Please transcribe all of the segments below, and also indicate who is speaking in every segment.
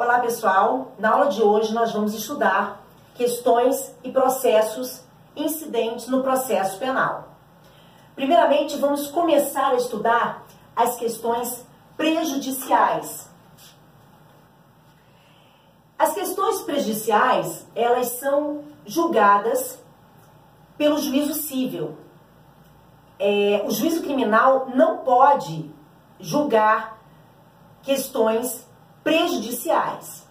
Speaker 1: Olá pessoal, na aula de hoje nós vamos estudar questões e processos incidentes no processo penal. Primeiramente vamos começar a estudar as questões prejudiciais. As questões prejudiciais, elas são julgadas pelo juízo civil. O juízo criminal não pode julgar questões prejudiciais.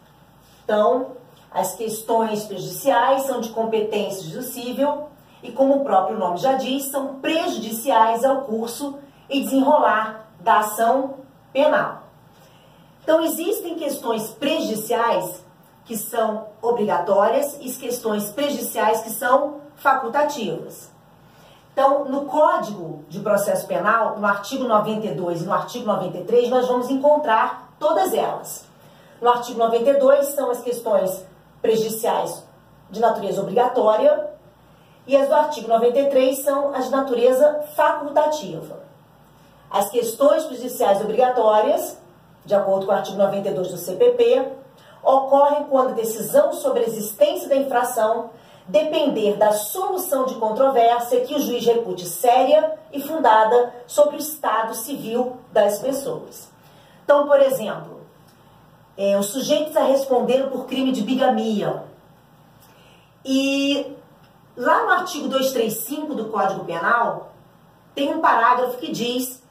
Speaker 1: Então, as questões prejudiciais são de competência do juízo civil e, como o próprio nome já diz, são prejudiciais ao curso e desenrolar da ação penal. Então, existem questões prejudiciais que são obrigatórias e questões prejudiciais que são facultativas. Então, no Código de Processo Penal, no artigo 92 e no artigo 93, nós vamos encontrar todas elas. No artigo 92 são as questões prejudiciais de natureza obrigatória e as do artigo 93 são as de natureza facultativa. As questões prejudiciais obrigatórias, de acordo com o artigo 92 do CPP, ocorrem quando a decisão sobre a existência da infração depender da solução de controvérsia que o juiz repute séria e fundada sobre o estado civil das pessoas. Então, por exemplo, o sujeito está respondendo por crime de bigamia. E lá no artigo 235 do Código Penal, tem um parágrafo que diz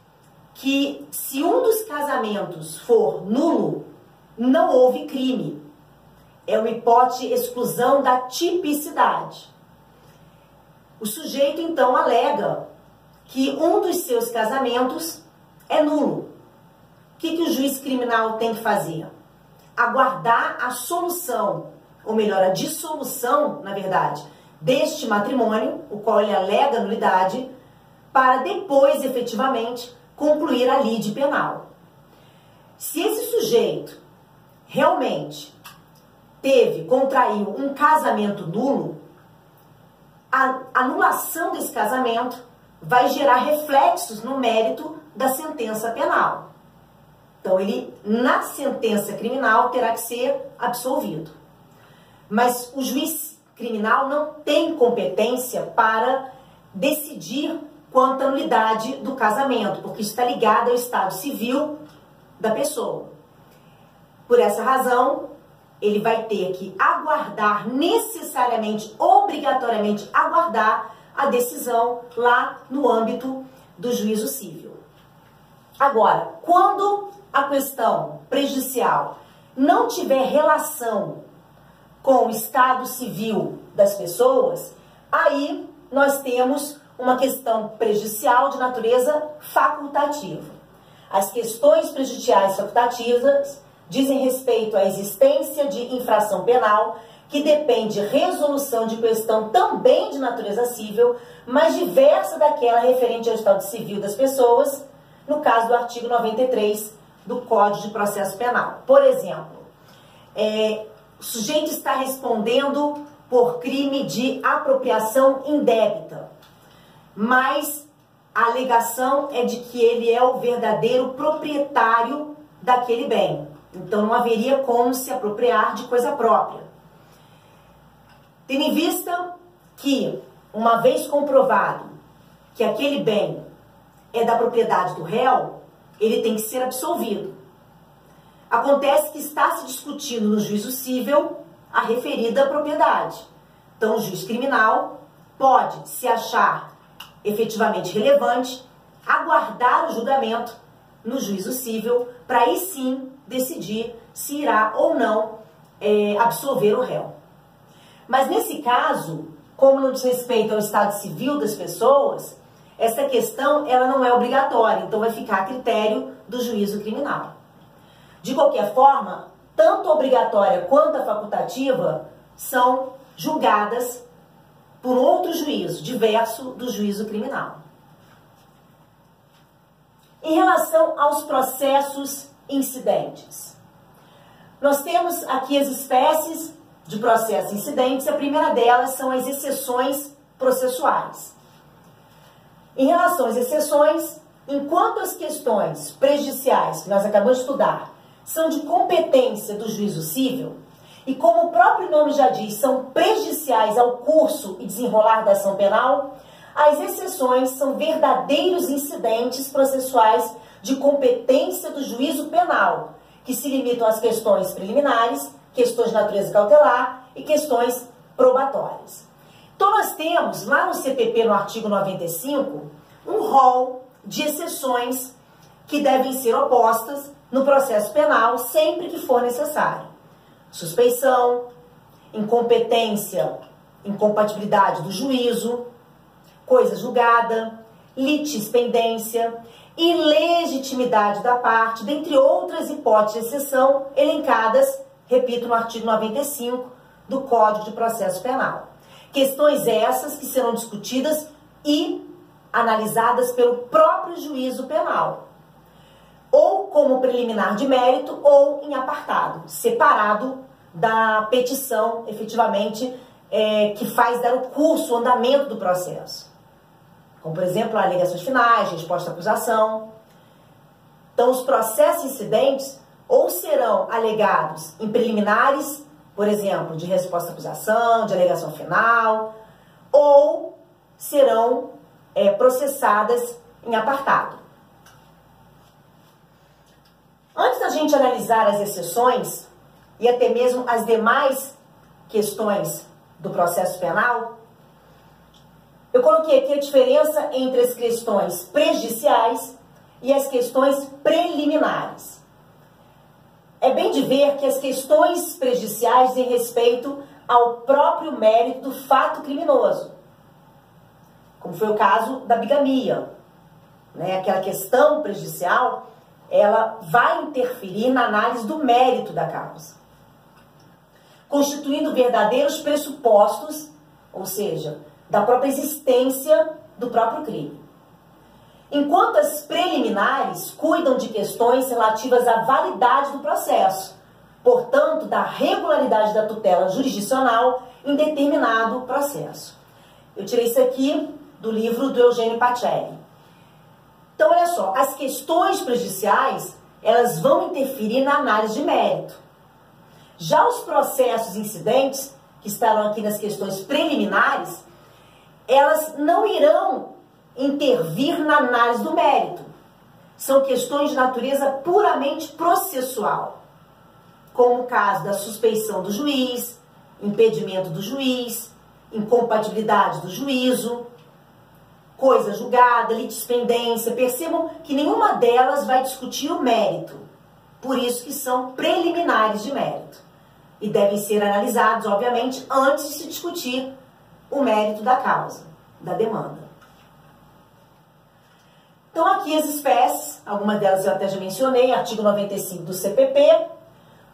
Speaker 1: que se um dos casamentos for nulo, não houve crime. É uma hipótese de exclusão da tipicidade. O sujeito, então, alega que um dos seus casamentos é nulo. O que o juiz criminal tem que fazer? Aguardar a solução, ou melhor, a dissolução, na verdade, deste matrimônio, o qual ele alega nulidade, para depois, efetivamente, concluir a lide penal. Se esse sujeito realmente contraiu um casamento nulo, a anulação desse casamento vai gerar reflexos no mérito da sentença penal. Então, ele, na sentença criminal, terá que ser absolvido. Mas o juiz criminal não tem competência para decidir quanto à nulidade do casamento, porque está ligado ao estado civil da pessoa. Por essa razão, ele vai ter que aguardar necessariamente, obrigatoriamente, aguardar a decisão lá no âmbito do juízo civil. Agora, quando a questão prejudicial não tiver relação com o estado civil das pessoas, aí nós temos uma questão prejudicial de natureza facultativa. As questões prejudiciais facultativas dizem respeito à existência de infração penal que depende de resolução de questão também de natureza civil, mas diversa daquela referente ao estado civil das pessoas, no caso do artigo 93 do Código de Processo Penal. Por exemplo, o sujeito está respondendo por crime de apropriação indébita, mas a alegação é de que ele é o verdadeiro proprietário daquele bem. Então, não haveria como se apropriar de coisa própria. Tendo em vista que, uma vez comprovado que aquele bem é da propriedade do réu, ele tem que ser absolvido. Acontece que está se discutindo no juízo civil a referida propriedade. Então, o juiz criminal pode, se achar efetivamente relevante, aguardar o julgamento no juízo civil para aí sim decidir se irá ou não absolver o réu. Mas nesse caso, como não diz respeito ao estado civil das pessoas, essa questão ela não é obrigatória, então vai ficar a critério do juízo criminal. De qualquer forma, tanto a obrigatória quanto a facultativa são julgadas por outro juízo, diverso do juízo criminal. Em relação aos processos incidentes, nós temos aqui as espécies de processos incidentes. A primeira delas são as exceções processuais. Em relação às exceções, enquanto as questões prejudiciais que nós acabamos de estudar são de competência do juízo civil e, como o próprio nome já diz, são prejudiciais ao curso e desenrolar da ação penal, as exceções são verdadeiros incidentes processuais de competência do juízo penal, que se limitam às questões preliminares, questões de natureza cautelar e questões probatórias. Então nós temos lá no CPP, no artigo 95, um rol de exceções que devem ser opostas no processo penal sempre que for necessário. Suspeição, incompetência, incompatibilidade do juízo, coisa julgada, litispendência, ilegitimidade da parte, dentre outras hipóteses de exceção elencadas, repito, no artigo 95 do Código de Processo Penal. Questões essas que serão discutidas e analisadas pelo próprio juízo penal, ou como preliminar de mérito ou em apartado, separado da petição, efetivamente, que faz dar o curso, o andamento do processo. Como, por exemplo, alegações finais, resposta à acusação. Então, os processos incidentes ou serão alegados em preliminares, por exemplo, de resposta à acusação, de alegação final, ou serão processadas em apartado. Antes da gente analisar as exceções e até mesmo as demais questões do processo penal, eu coloquei aqui a diferença entre as questões prejudiciais e as questões preliminares. É bem de ver que as questões prejudiciais dizem respeito ao próprio mérito do fato criminoso, como foi o caso da bigamia, né? Aquela questão prejudicial, ela vai interferir na análise do mérito da causa, constituindo verdadeiros pressupostos, ou seja, da própria existência do próprio crime. Enquanto as preliminares cuidam de questões relativas à validade do processo, portanto, da regularidade da tutela jurisdicional em determinado processo. Eu tirei isso aqui do livro do Eugênio Pacelli. Então, olha só, as questões prejudiciais, elas vão interferir na análise de mérito. Já os processos incidentes, que estarão aqui nas questões preliminares, elas não irão intervir na análise do mérito. São questões de natureza puramente processual, como o caso da suspeição do juiz, impedimento do juiz, incompatibilidade do juízo, coisa julgada, litispendência. Percebam que nenhuma delas vai discutir o mérito, por isso que são preliminares de mérito. E devem ser analisados, obviamente, antes de se discutir o mérito da causa, da demanda. Então, aqui as espécies, algumas delas eu até já mencionei, artigo 95 do CPP,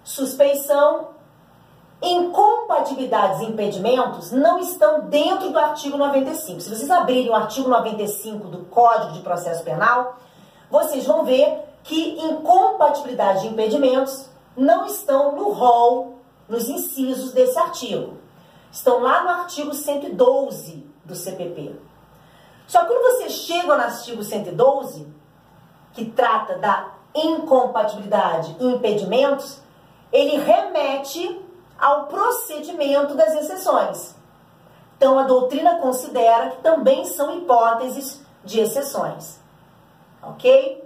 Speaker 1: suspeição, incompatibilidades e impedimentos não estão dentro do artigo 95. Se vocês abrirem o artigo 95 do Código de Processo Penal, vocês vão ver que incompatibilidades e impedimentos não estão no rol, nos incisos desse artigo. Estão lá no artigo 112 do CPP. Só que quando você chega no artigo 112, que trata da incompatibilidade e impedimentos, ele remete ao procedimento das exceções. Então, a doutrina considera que também são hipóteses de exceções. Ok?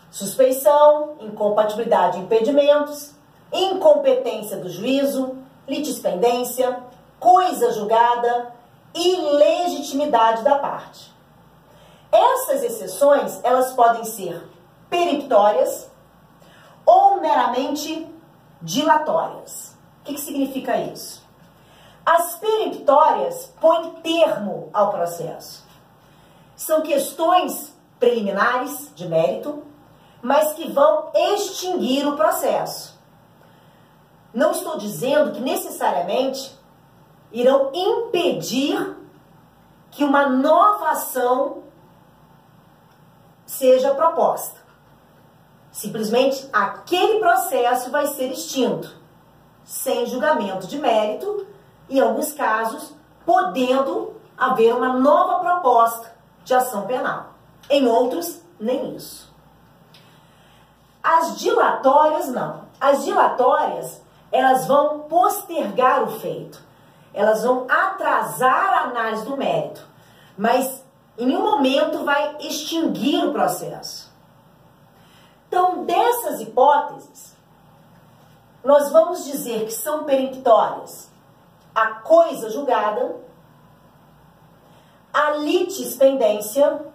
Speaker 1: Suspeição, incompatibilidade e impedimentos, incompetência do juízo, litispendência, coisa julgada e legitimidade da parte. Essas exceções, elas podem ser peremptórias ou meramente dilatórias. O que significa isso? As peremptórias põem termo ao processo. São questões preliminares de mérito, mas que vão extinguir o processo. Não estou dizendo que necessariamente irão impedir que uma nova ação seja proposta. Simplesmente aquele processo vai ser extinto, sem julgamento de mérito, em alguns casos, podendo haver uma nova proposta de ação penal. Em outros, nem isso. As dilatórias não. As dilatórias, elas vão postergar o feito. Elas vão atrasar a análise do mérito. Mas em um momento vai extinguir o processo. Então, dessas hipóteses, nós vamos dizer que são peremptórias a coisa julgada, a litispendência.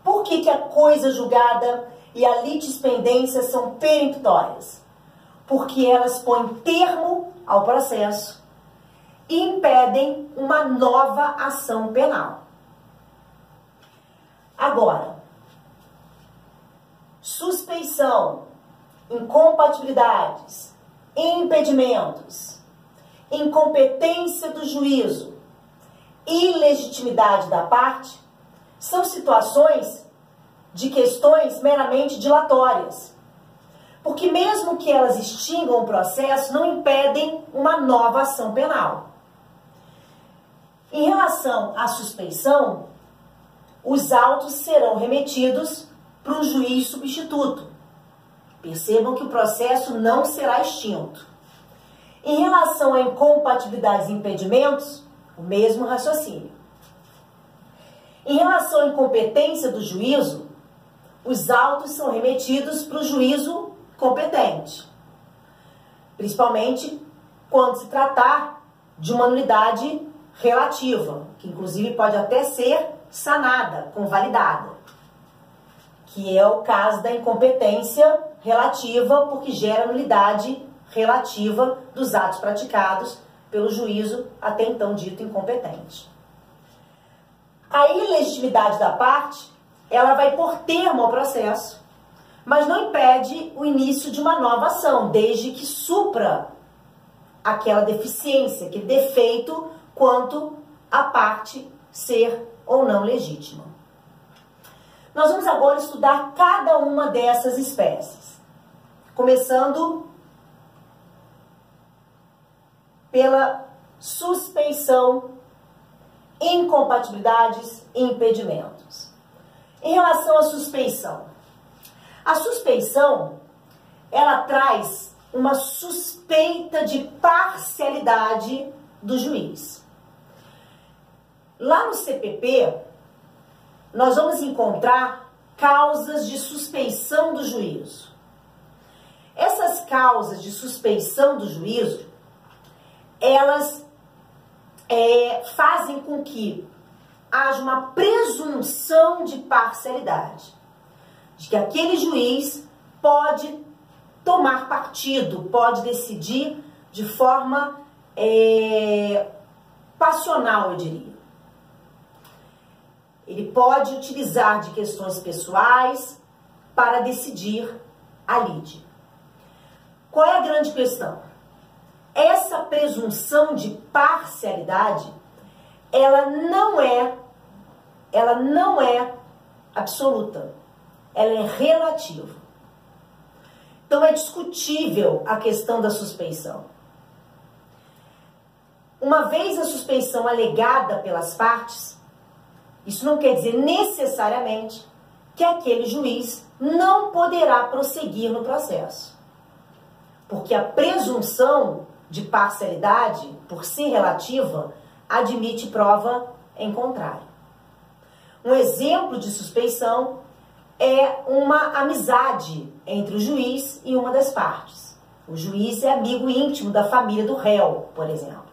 Speaker 1: Por que a coisa julgada e a litispendência são peremptórias? Porque elas põem termo ao processo e impedem uma nova ação penal. Agora, suspeição, incompatibilidades, impedimentos, incompetência do juízo, ilegitimidade da parte, são situações de questões meramente dilatórias. Porque mesmo que elas extingam o processo, não impedem uma nova ação penal. Em relação à suspeição, os autos serão remetidos para o juiz substituto. Percebam que o processo não será extinto. Em relação a incompatibilidades e impedimentos, o mesmo raciocínio. Em relação à incompetência do juízo, os autos são remetidos para o juízo competente, principalmente quando se tratar de uma nulidade relativa, que inclusive pode até ser sanada, convalidada, que é o caso da incompetência relativa, porque gera nulidade relativa dos atos praticados pelo juízo até então dito incompetente. A ilegitimidade da parte, ela vai pôr termo ao processo, mas não impede o início de uma nova ação, desde que supra aquela deficiência, aquele defeito quanto à parte ser ou não legítima. Nós vamos agora estudar cada uma dessas espécies, começando pela suspeição, incompatibilidades e impedimentos. Em relação à suspeição, a suspeição, ela traz uma suspeita de parcialidade do juiz. Lá no CPP, nós vamos encontrar causas de suspeição do juízo. Essas causas de suspeição do juízo, elas fazem com que haja uma presunção de parcialidade, de que aquele juiz pode tomar partido, pode decidir de forma passional, eu diria. Ele pode utilizar de questões pessoais para decidir a lide. Qual é a grande questão? Essa presunção de parcialidade, ela não é absoluta, ela é relativa. Então é discutível a questão da suspeição. Uma vez a suspeição alegada pelas partes, isso não quer dizer necessariamente que aquele juiz não poderá prosseguir no processo. Porque a presunção de parcialidade, por ser relativa, admite prova em contrário. Um exemplo de suspeição é uma amizade entre o juiz e uma das partes. O juiz é amigo íntimo da família do réu, por exemplo.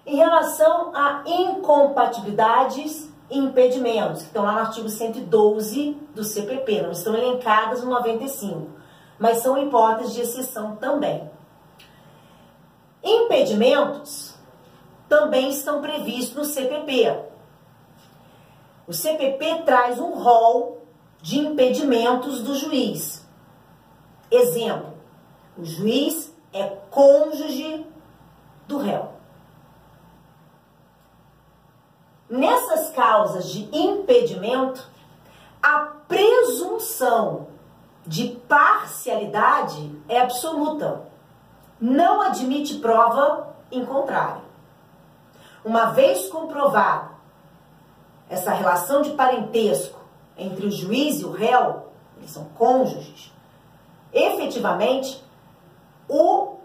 Speaker 1: Em relação a incompatibilidades e impedimentos, que estão lá no artigo 112 do CPP, não estão elencadas no 95, mas são hipóteses de exceção também. Impedimentos também estão previstos no CPP. O CPP traz um rol de impedimentos do juiz. Exemplo, o juiz é cônjuge do réu. Nessas causas de impedimento, a presunção de parcialidade é absoluta. Não admite prova em contrário. Uma vez comprovada essa relação de parentesco entre o juiz e o réu, eles são cônjuges, efetivamente o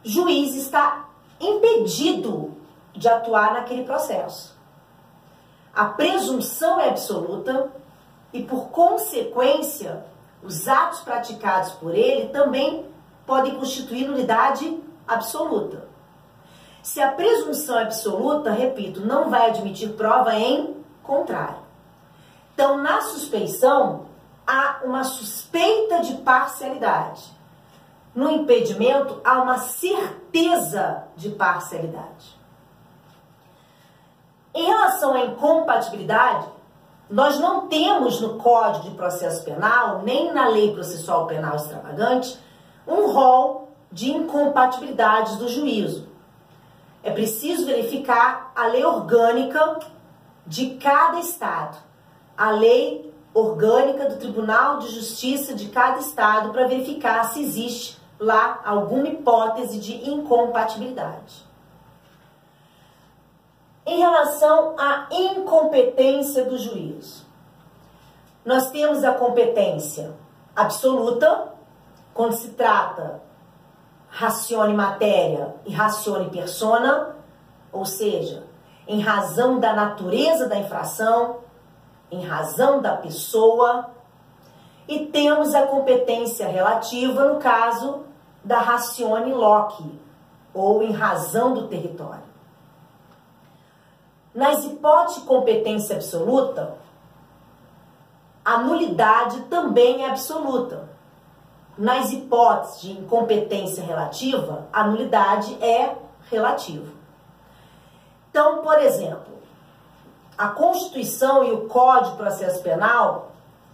Speaker 1: juiz está impedido de atuar naquele processo. A presunção é absoluta e, por consequência, os atos praticados por ele também podem constituir nulidade absoluta. Se a presunção é absoluta, repito, não vai admitir prova em contrário. Então, na suspeição, há uma suspeita de parcialidade. No impedimento, há uma certeza de parcialidade. Em relação à incompatibilidade, nós não temos no Código de Processo Penal, nem na Lei Processual Penal Extravagante, um rol de incompatibilidades do juízo. É preciso verificar a lei orgânica de cada estado, a lei orgânica do Tribunal de Justiça de cada estado, para verificar se existe lá alguma hipótese de incompatibilidade. Em relação à incompetência do juízo, nós temos a competência absoluta, quando se trata ratione matéria e ratione persona, ou seja, em razão da natureza da infração, em razão da pessoa, e temos a competência relativa no caso da ratione loci, ou em razão do território. Nas hipóteses de competência absoluta, a nulidade também é absoluta. Nas hipóteses de incompetência relativa, a nulidade é relativa. Então, por exemplo, a Constituição e o Código de Processo Penal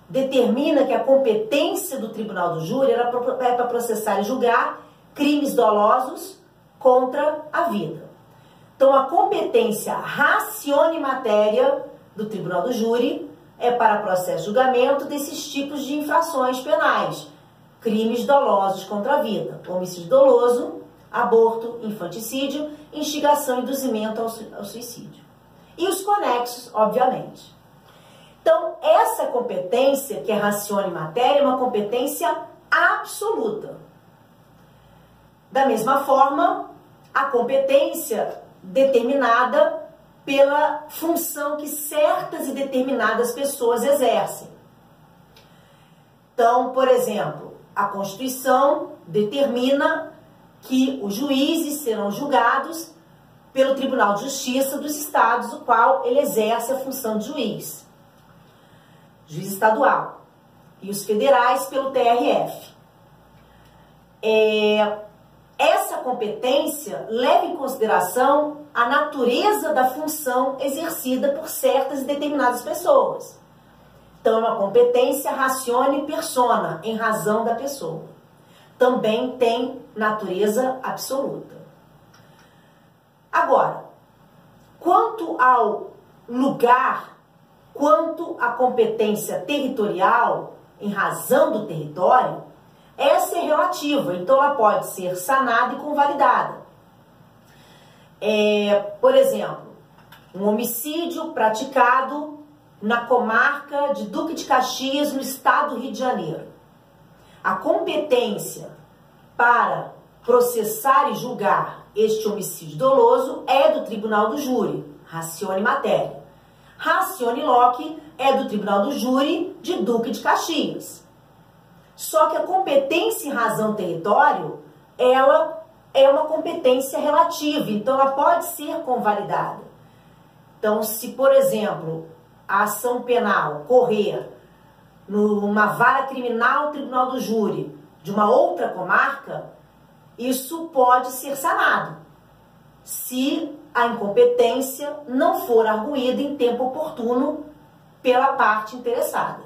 Speaker 1: determina que a competência do Tribunal do Júri é para processar e julgar crimes dolosos contra a vida. Então, a competência ratione matéria do Tribunal do Júri é para processo e julgamento desses tipos de infrações penais, crimes dolosos contra a vida, homicídio doloso, aborto, infanticídio, instigação e induzimento ao suicídio. E os conexos, obviamente. Então, essa competência, que é ratione matéria, é uma competência absoluta. Da mesma forma, a competência determinada pela função que certas e determinadas pessoas exercem. Então, por exemplo, a Constituição determina que os juízes serão julgados pelo Tribunal de Justiça dos Estados, o qual ele exerce a função de juiz estadual, e os federais pelo TRF. Essa competência leva em consideração a natureza da função exercida por certas e determinadas pessoas. Então, é uma competência ratione persona, em razão da pessoa. Também tem natureza absoluta. Agora, quanto ao lugar, quanto à competência territorial, em razão do território, essa é relativa, então ela pode ser sanada e convalidada. Por exemplo, um homicídio praticado na comarca de Duque de Caxias, no estado do Rio de Janeiro. A competência para processar e julgar este homicídio doloso é do Tribunal do Júri, ratione matéria. Ratione loci é do Tribunal do Júri de Duque de Caxias. Só que a competência em razão território, ela é uma competência relativa, então ela pode ser convalidada. Então, se, por exemplo, a ação penal correr numa vara criminal Tribunal do Júri de uma outra comarca, isso pode ser sanado, se a incompetência não for arguída em tempo oportuno pela parte interessada.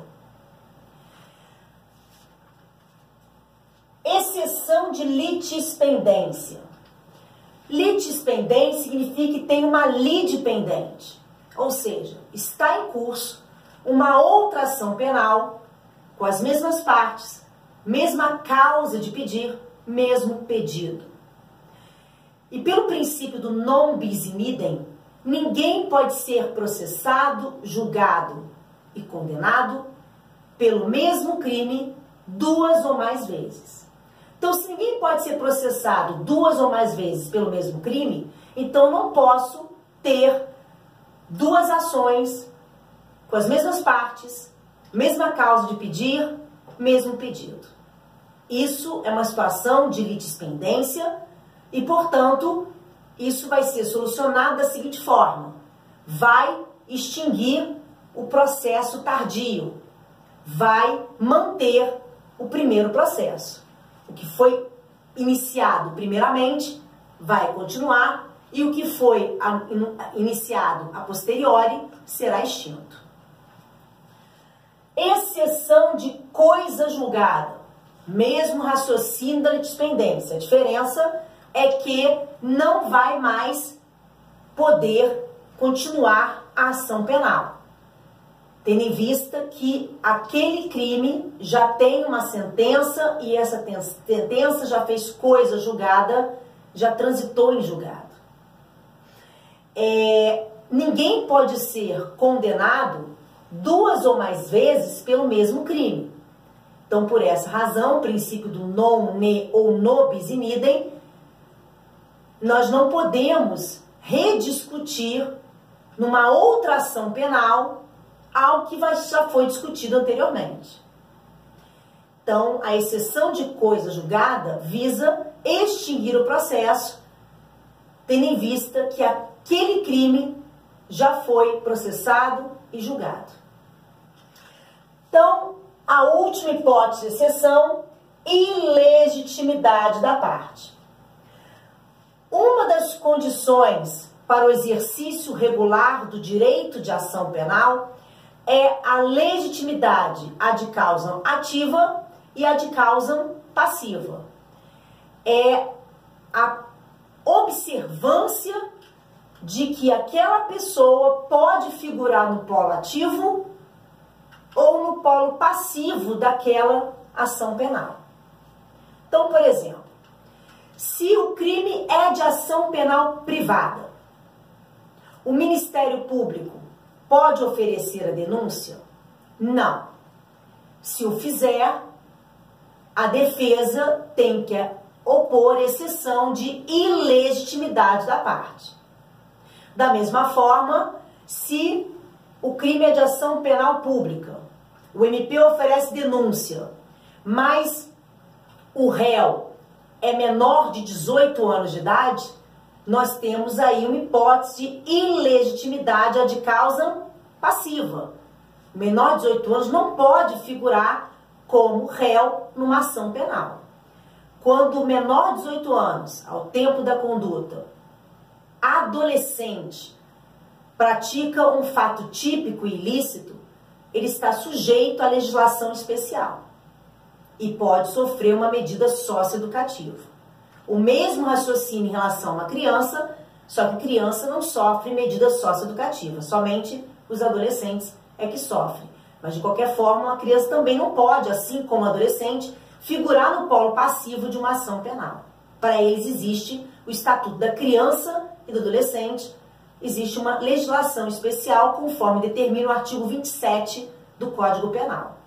Speaker 1: Exceção de litispendência. Litispendência significa que tem uma lide pendente, ou seja, está em curso uma outra ação penal com as mesmas partes, mesma causa de pedir, mesmo pedido. E pelo princípio do non bis in idem, ninguém pode ser processado, julgado e condenado pelo mesmo crime 2 ou mais vezes. Então, se ninguém pode ser processado 2 ou mais vezes pelo mesmo crime, então não posso ter 2 ações com as mesmas partes, mesma causa de pedir, mesmo pedido. Isso é uma situação de litispendência e, portanto, isso vai ser solucionado da seguinte forma: vai extinguir o processo tardio, vai manter o primeiro processo. O que foi iniciado primeiramente vai continuar e o que foi iniciado a posteriori será extinto. Exceção de coisa julgada. Mesmo raciocínio da litispendência. A diferença é que não vai mais poder continuar a ação penal, tendo em vista que aquele crime já tem uma sentença e essa sentença já fez coisa julgada, já transitou em julgado. Ninguém pode ser condenado 2 ou mais vezes pelo mesmo crime. Então, por essa razão, o princípio do non, ne ou nobis in idem, nós não podemos rediscutir numa outra ação penal algo que já foi discutido anteriormente. Então, a exceção de coisa julgada visa extinguir o processo, tendo em vista que aquele crime já foi processado e julgado. Então, a última hipótese de exceção, ilegitimidade da parte. Uma das condições para o exercício regular do direito de ação penal é a legitimidade ad causam ativa e ad causam passiva. É a observância de que aquela pessoa pode figurar no polo ativo ou no polo passivo daquela ação penal. Então, por exemplo, se o crime é de ação penal privada, o Ministério Público pode oferecer a denúncia? Não. Se o fizer, a defesa tem que opor exceção de ilegitimidade da parte. Da mesma forma, se o crime é de ação penal pública, o MP oferece denúncia, mas o réu é menor de 18 anos de idade, nós temos aí uma hipótese de ilegitimidade ad causam passiva. O menor de 18 anos não pode figurar como réu numa ação penal. Quando o menor de 18 anos, ao tempo da conduta, adolescente, pratica um fato típico e ilícito, ele está sujeito à legislação especial e pode sofrer uma medida socioeducativa. O mesmo raciocínio em relação a uma criança, só que criança não sofre medida socioeducativa, somente os adolescentes é que sofrem. Mas, de qualquer forma, a criança também não pode, assim como o adolescente, figurar no polo passivo de uma ação penal. Para eles existe o Estatuto da Criança e do Adolescente, existe uma legislação especial conforme determina o artigo 27 do Código Penal.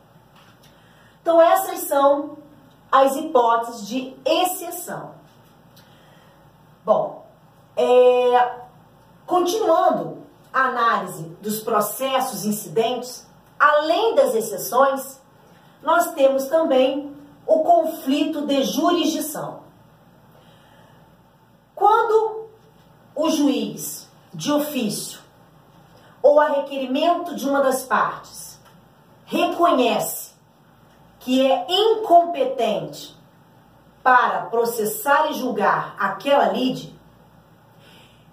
Speaker 1: Então, essas são as hipóteses de exceção. Bom, continuando a análise dos processos incidentes, além das exceções, nós temos também o conflito de jurisdição. Quando o juiz, de ofício, ou a requerimento de uma das partes, reconhece que é incompetente para processar e julgar aquela lide,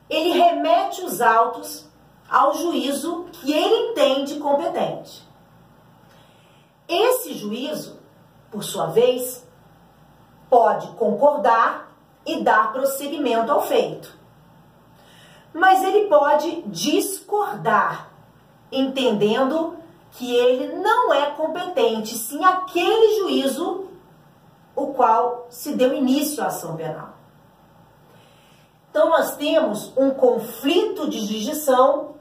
Speaker 1: ele remete os autos ao juízo que ele entende competente. Esse juízo, por sua vez, pode concordar e dar prosseguimento ao feito. Mas ele pode discordar, entendendo que ele não é competente, sim aquele juízo o qual se deu início à ação penal. Então, nós temos um conflito de jurisdição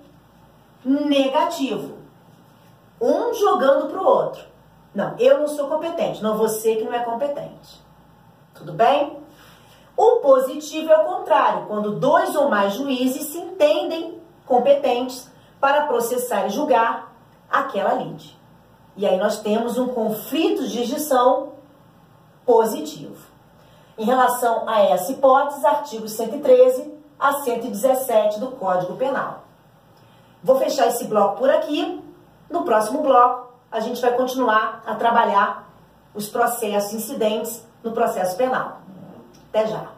Speaker 1: negativo, um jogando para o outro. Não, eu não sou competente, não você que não é competente. Tudo bem? O positivo é o contrário, quando 2 ou mais juízes se entendem competentes para processar e julgar aquela lide. E aí nós temos um conflito de jurisdição positivo. Em relação a essa hipótese, artigos 113 a 117 do Código Penal. Vou fechar esse bloco por aqui. No próximo bloco, a gente vai continuar a trabalhar os processos incidentes no processo penal. Até já!